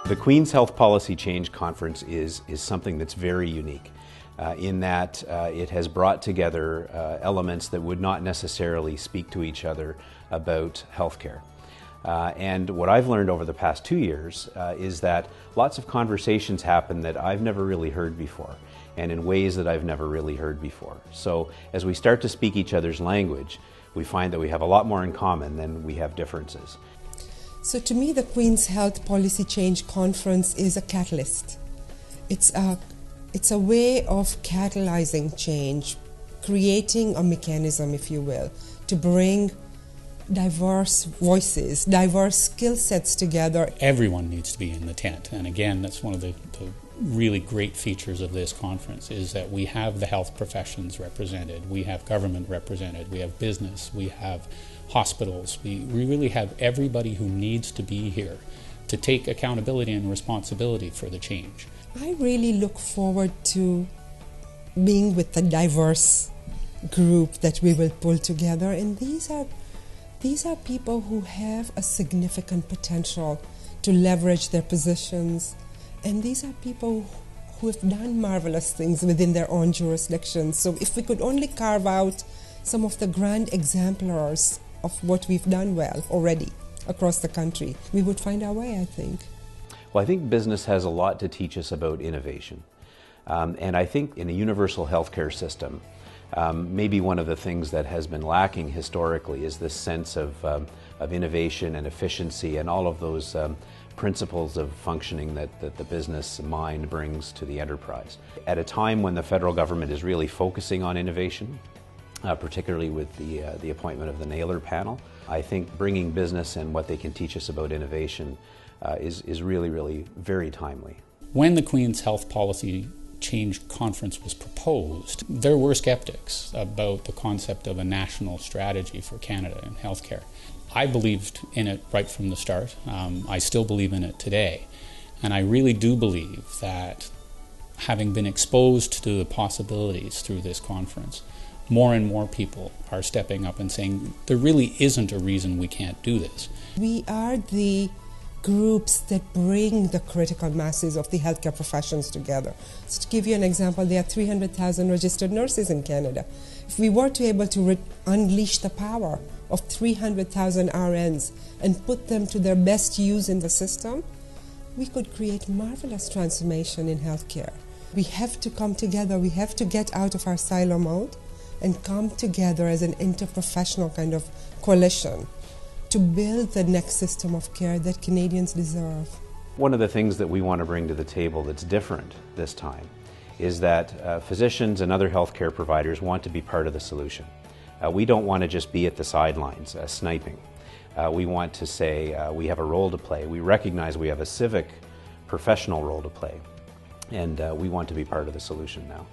The Queen's Health Policy Change Conference is something that's very unique in that it has brought together elements that would not necessarily speak to each other about healthcare. And what I've learned over the past 2 years is that lots of conversations happen that I've never really heard before, and in ways that I've never really heard before. So as we start to speak each other's language, we find that we have a lot more in common than we have differences. So to me, the Queen's Health Policy Change Conference is a catalyst. It's a way of catalyzing change, creating a mechanism, if you will, to bring diverse voices, diverse skill sets together. Everyone needs to be in the tent, and again, that's one of the really great features of this conference is that we have the health professions represented, we have government represented, we have business, we have hospitals, we really have everybody who needs to be here to take accountability and responsibility for the change. I really look forward to being with the diverse group that we will pull together, and these are people who have a significant potential to leverage their positions, and these are people who have done marvelous things within their own jurisdictions. So if we could only carve out some of the grand exemplars of what we've done well already across the country, we would find our way, I think. Well, I think business has a lot to teach us about innovation. And I think in a universal healthcare system, maybe one of the things that has been lacking historically is this sense of innovation and efficiency and all of those principles of functioning that the business mind brings to the enterprise. At a time when the federal government is really focusing on innovation, particularly with the appointment of the Naylor panel, I think bringing business and what they can teach us about innovation is really, really very timely. When the Queen's Health Policy Change Conference was proposed, there were skeptics about the concept of a national strategy for Canada in healthcare. I believed in it right from the start. I still believe in it today. And I really do believe that having been exposed to the possibilities through this conference, more and more people are stepping up and saying there really isn't a reason we can't do this. We are the groups that bring the critical masses of the healthcare professions together. So to give you an example, there are 300,000 registered nurses in Canada. If we were to be able to unleash the power of 300,000 RNs and put them to their best use in the system, we could create marvelous transformation in healthcare. We have to come together, we have to get out of our silo mode and come together as an interprofessional kind of coalition to build the next system of care that Canadians deserve. One of the things that we want to bring to the table that's different this time is that physicians and other healthcare providers want to be part of the solution. We don't want to just be at the sidelines sniping. We want to say we have a role to play. We recognize we have a civic, professional role to play, and we want to be part of the solution now.